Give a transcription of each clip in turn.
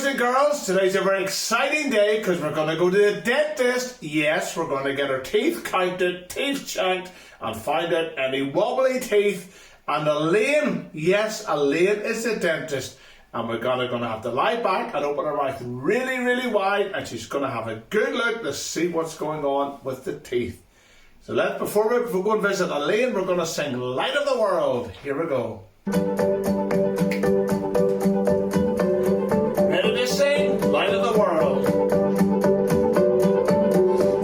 boys and girls, today's a very exciting day because we're going to go to the dentist. Yes, we're going to get our teeth counted, teeth checked, and find out any wobbly teeth. And Elaine, yes, Elaine is the dentist. And we're going to have to lie back and open our mouth really, really wide. And she's going to have a good look to see what's going on with the teeth. So before we go and visit Elaine, we're going to sing Light of the World. Here we go. Ready to sing Light of the World.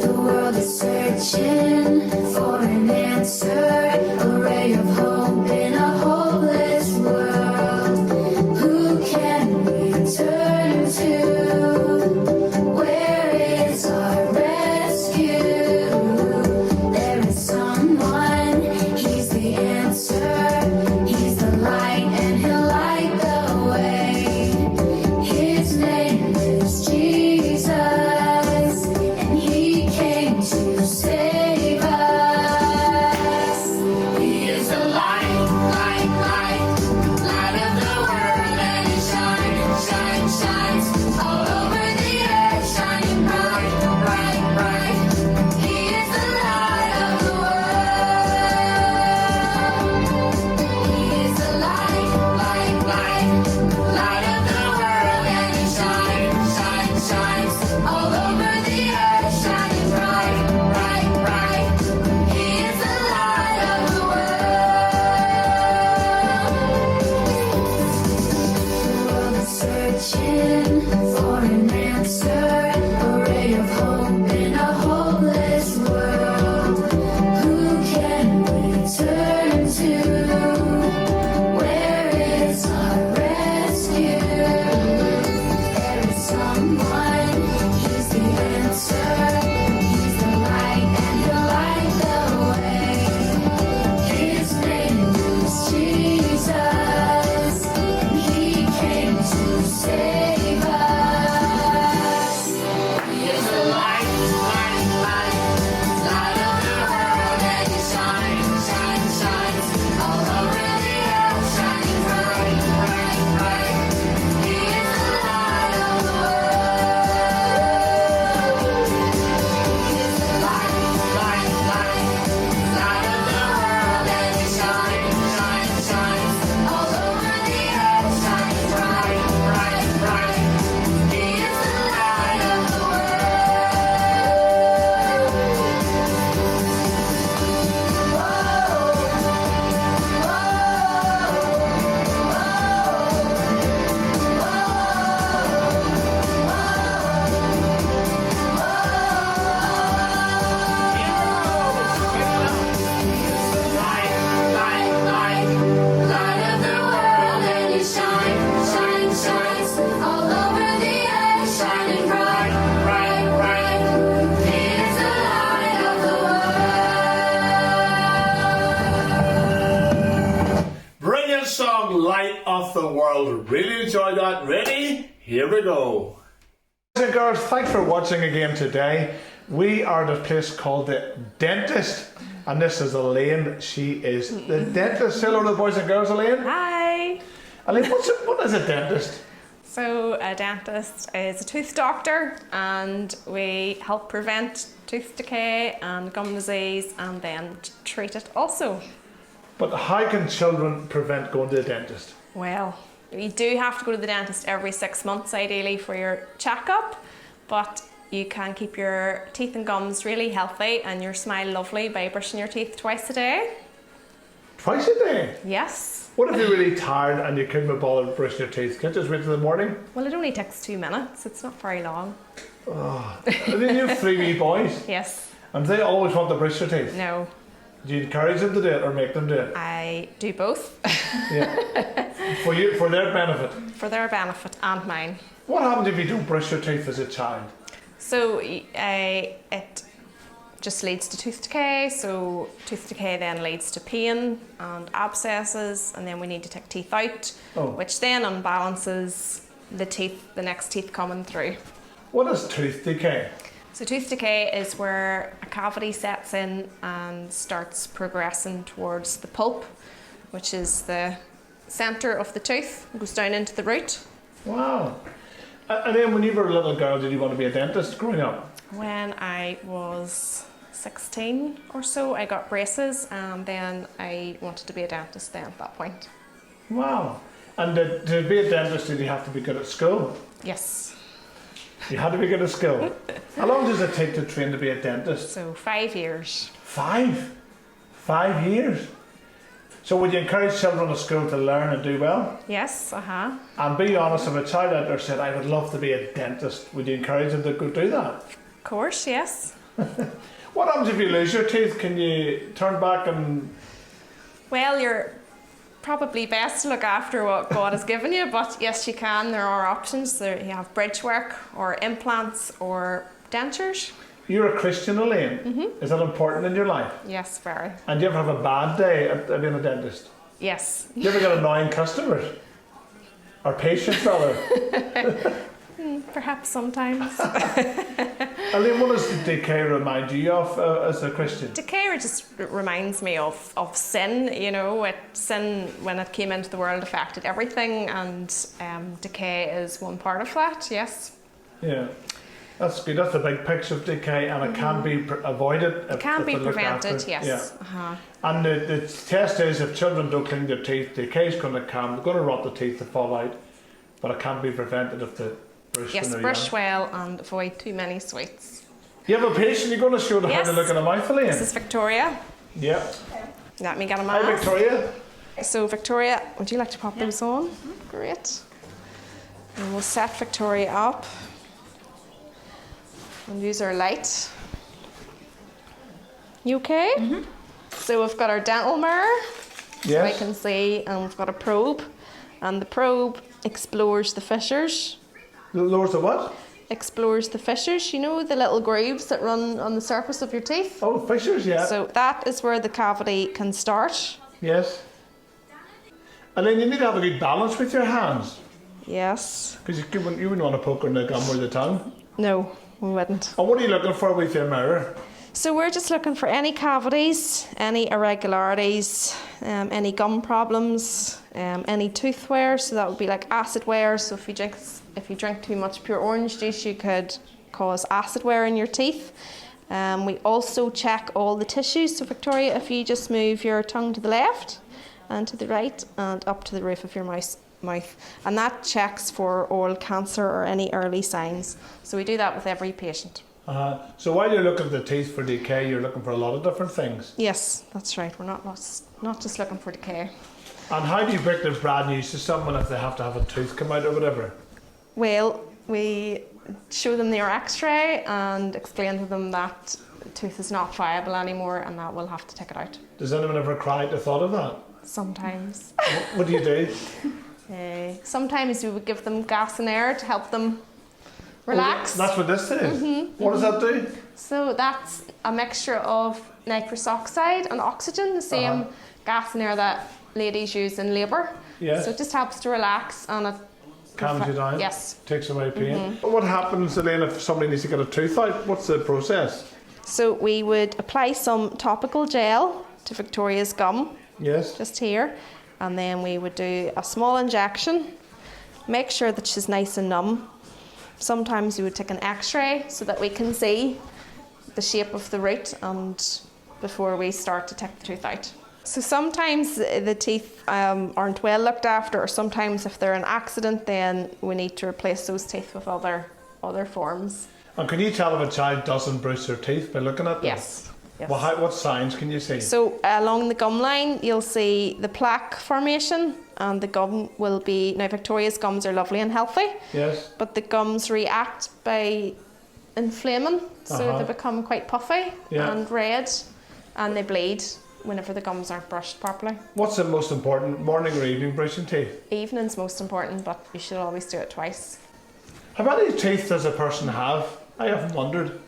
The world is searching for an answer, a ray of hope in a hopeless world. Who can we turn to? Where is our rescue? There is someone, he's the answer. He's the light and he'll light the way. His name is Jesus, and he came to save us. He is the light, light, light, light of the world, and he shines, shines, shines all over the earth, shining bright, bright, bright. He is the light of the world. He is the light, light, light, light of the world, and he shines, shines, shines all over the earth, shining bright, bright, bright. He is the light of the world. The world is searching for an answer, a ray of hope in a hopeless world. Who can we turn to? Where is our rescue? There is someone, he's the answer. He's the light and he'll light the way. His name is Jesus, and he came to save us. He is the light, light, light, light of the world, and he shines, shines, shines all over the earth, shining bright, bright, bright. He is the light of the world. He is the light, light, light, light of the world, and he shines, shines, shines all over the earth, shining bright, bright, bright. He is the light of the world. Brilliant song, Light of the World. Really enjoyed that. Ready? Here we go. Boys and girls, thanks for watching again today. We are at a place called the Dentist, and this is Elaine. She is the dentist. Say hello to the boys and girls, Elaine. Hi! Elaine, what is a dentist? So a dentist is a tooth doctor, and we help prevent tooth decay and gum disease and then treat it also. But how can children prevent going to the dentist? Well, you do have to go to the dentist every 6 months ideally for your checkup, but you can keep your teeth and gums really healthy and your smile lovely by brushing your teeth twice a day. Twice a day? Yes. What if you're really tired and you couldn't be bothered brushing your teeth? Can't you just wait till the morning? Well, it only takes 2 minutes. It's not very long. And then you have 3 wee boys, Yes. and they always want to brush their teeth. No. Do you encourage them to do it or make them do it? I do both. Yeah. For their benefit. For their benefit and mine. What happens if you don't brush your teeth as a child? So it just leads to tooth decay. So tooth decay then leads to pain and abscesses, and then we need to take teeth out, which then unbalances the next teeth coming through. What is tooth decay? So tooth decay is where a cavity sets in and starts progressing towards the pulp, which is the centre of the tooth, goes down into the root. Wow. And then when you were a little girl, did you want to be a dentist growing up? When I was 16 or so, I got braces, and then I wanted to be a dentist then at that point. Wow. And to be a dentist, did you have to be good at school? Yes. You had to be good at school. How long does it take to train to be a dentist? So 5 years. 5? 5 years? So would you encourage children at school to learn and do well? Yes, And be honest, if a child out there said, I would love to be a dentist, would you encourage them to go do that? Of course, yes. What happens if you lose your teeth? Can you turn back and... Well, you're probably best to look after what God has given you, but yes, you can. There are options. There you have bridge work or implants or dentures. You're a Christian, Elaine. Is that important in your life? Yes, very. And do you ever have a bad day at being a dentist? Yes. Do you ever get annoying customers? Or patients, rather? Perhaps sometimes. Elaine, what does decay remind you of as a Christian? Decay just reminds me of sin, you know. Sin, when it came into the world, affected everything, and decay is one part of that, yes. Yeah, that's good. That's the big picture of decay, and it can be avoided. It can be prevented, yes. Yeah. And the test is if children don't clean their teeth, decay is going to come. They're going to rot the teeth to fall out, but it can be prevented if the brush. Yes, brush well and avoid too many sweets. You have a patient. You're going to show them how to look at a mouth, Elaine. This is Victoria. Yeah. Let me get a mask. Hi, Victoria. So, Victoria, would you like to pop those on? Great. And we'll set Victoria up and use our light. You okay? So we've got our dental mirror. Yes. So I can see, and we've got a probe, and the probe explores the fissures. Lowers the what? Explores the fissures, you know, the little grooves that run on the surface of your teeth. Oh, fissures, yeah. So that is where the cavity can start. Yes. And then you need to have a good balance with your hands. Yes. Because you wouldn't want to poke her in the gum or the tongue. No, we wouldn't. And what are you looking for with your mirror? So we're just looking for any cavities, any irregularities, any gum problems, any tooth wear. So that would be like acid wear. So if you drink too much pure orange juice, you could cause acid wear in your teeth. We also check all the tissues. So Victoria, if you just move your tongue to the left and to the right and up to the roof of your mouth, and that checks for oral cancer or any early signs. So we do that with every patient. So while you're looking at the teeth for decay, you're looking for a lot of different things. Yes, that's right. We're not just looking for decay. And how do you break the bad news to someone if they have to have a tooth come out or whatever? Well, we show them their x-ray and explain to them that the tooth is not viable anymore and that we'll have to take it out. Does anyone ever cry at the thought of that? Sometimes. What do you do? Sometimes we would give them gas and air to help them relax. That's what this is? What does that do? So that's a mixture of nitrous oxide and oxygen, the same gas and air that ladies use in labour. Yeah. So it just helps to relax and it Calms you down? Yes. Takes away pain? What happens, Elaine, if somebody needs to get a tooth out? What's the process? So we would apply some topical gel to Victoria's gum. Yes. Just here. And then we would do a small injection. Make sure that she's nice and numb. Sometimes we would take an x-ray so that we can see the shape of the root and before we start to take the tooth out. So sometimes the teeth aren't well looked after, or sometimes if they're an accident, then we need to replace those teeth with other forms. And can you tell if a child doesn't brush their teeth by looking at them? Yes. Well, what signs can you see? So along the gum line, you'll see the plaque formation, and the gum will be, now Victoria's gums are lovely and healthy. Yes. But the gums react by inflaming, so they become quite puffy and red, and they bleed whenever the gums aren't brushed properly. What's the most important, morning or evening brushing teeth? Evening's most important, but you should always do it twice. How many teeth does a person have? I often wondered.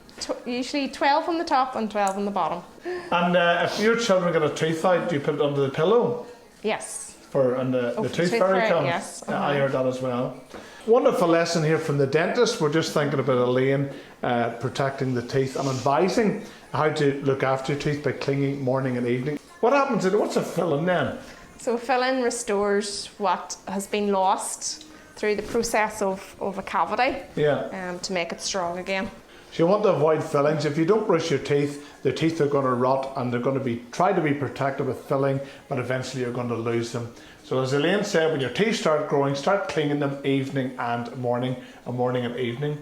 Usually 12 on the top and 12 on the bottom. And if your children get a tooth out, do you put it under the pillow? Yes. And the tooth fairy comes? Yes. I heard that as well. Wonderful lesson here from the dentist. We're just thinking about Elaine protecting the teeth and advising how to look after your teeth by cleaning morning and evening. What happens? What's a filling then? So filling restores what has been lost through the process of a cavity Yeah. to make it strong again. So you want to avoid fillings. If you don't brush your teeth, the teeth are going to rot and they're going to try to be protected with filling, but eventually you're going to lose them. So as Elaine said, when your teeth start growing, start cleaning them evening and morning and evening.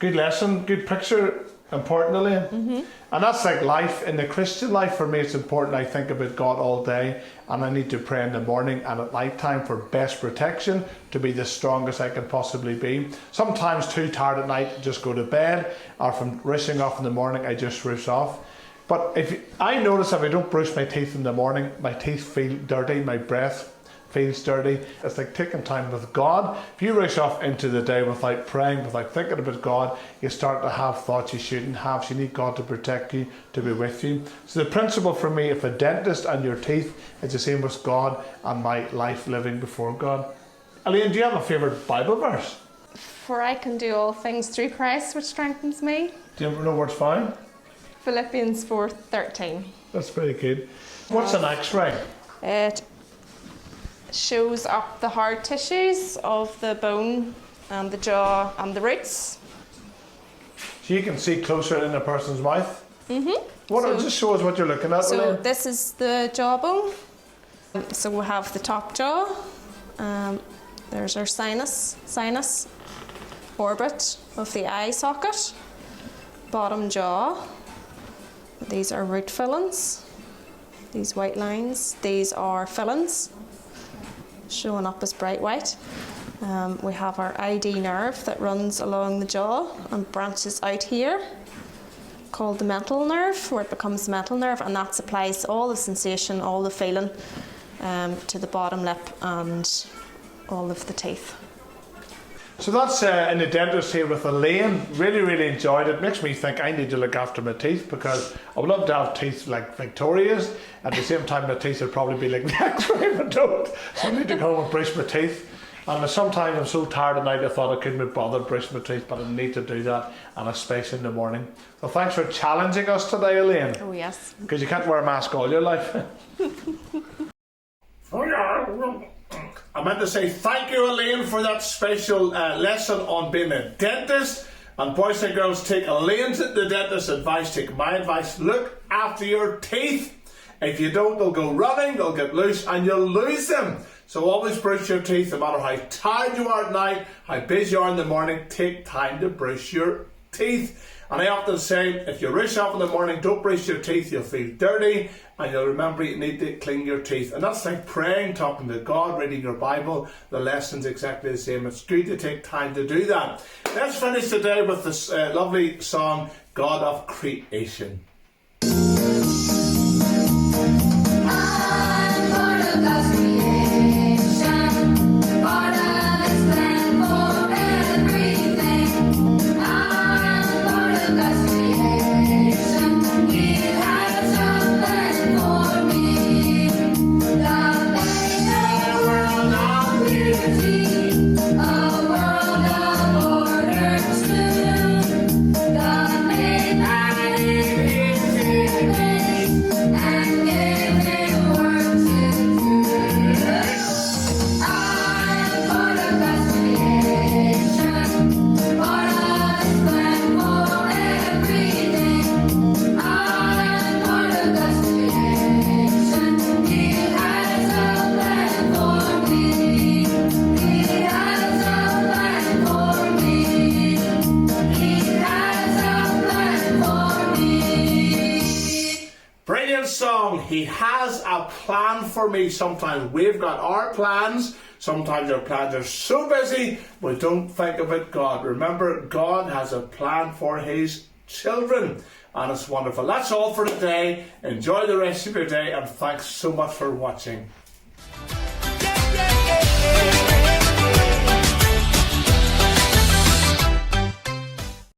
Good lesson, good picture, important, Elaine. Mm-hmm. And that's like life. In the Christian life, for me, it's important. I think about God all day, and I need to pray in the morning and at night time for best protection, to be the strongest I can possibly be. Sometimes too tired at night, just go to bed, or from rushing off in the morning, I just rush off. But I notice if I don't brush my teeth in the morning, my teeth feel dirty, my breath feels dirty. It's like taking time with God. If you rush off into the day without praying, without thinking about God, you start to have thoughts you shouldn't have. So you need God to protect you, to be with you. So the principle for me, if a dentist and your teeth, is the same with God and my life living before God. Elaine, do you have a favourite Bible verse? For I can do all things through Christ, which strengthens me. Do you know where it's found? Philippians 4:13. That's pretty good. What's an X-ray? It shows up the hard tissues of the bone and the jaw and the roots. So you can see closer in a person's mouth? Mm-hmm. Just show us what you're looking at, So Elaine. this is the jawbone. So we have the top jaw. There's our sinus orbit of the eye socket. Bottom jaw. These are root fillings. These white lines. These are fillings, showing up as bright white. We have our ID nerve that runs along the jaw and branches out here, called the mental nerve, where it becomes the mental nerve, and that supplies all the sensation, all the feeling to the bottom lip and all of the teeth. So that's in the dentist here with Elaine. Really enjoyed it. Makes me think I need to look after my teeth, because I would love to have teeth like Victoria's. At the same time, my teeth would probably be like the X-ray, but don't. So I need to go home and brush my teeth. And sometimes I'm so tired at night I thought I couldn't be bothered brushing my teeth, but I need to do that, and especially in the morning. So thanks for challenging us today, Elaine. Oh yes. Because you can't wear a mask all your life. I meant to say thank you, Elaine, for that special lesson on being a dentist. And boys and girls, take Elaine's the dentist's advice, take my advice. Look after your teeth. If you don't, they'll go running, they'll get loose, and you'll lose them. So always brush your teeth, no matter how tired you are at night, how busy you are in the morning. Take time to brush your teeth. And I often say, if you rush off in the morning, don't brush your teeth, you'll feel dirty, and you'll remember you need to clean your teeth. And that's like praying, talking to God, reading your Bible. The lesson's exactly the same. It's good to take time to do that. Let's finish today with this lovely song, God of Creation. I'm part of God's creation, part of His plan for everything. I'm part of God's creation. He has a plan for me. God made a world of beauty, a world of order too. God made man in His image and gave him work to do. I'm part of God's creation, part of His plan for everything. I'm part of God's creation. He has a plan for me. He has a plan for me. He has a plan for me. Brilliant song. He has a plan for me. Sometimes we've got our plans. Sometimes our plans are so busy we don't think about God. Remember, God has a plan for His children, and it's wonderful. That's all for today. Enjoy the rest of your day, and thanks so much for watching.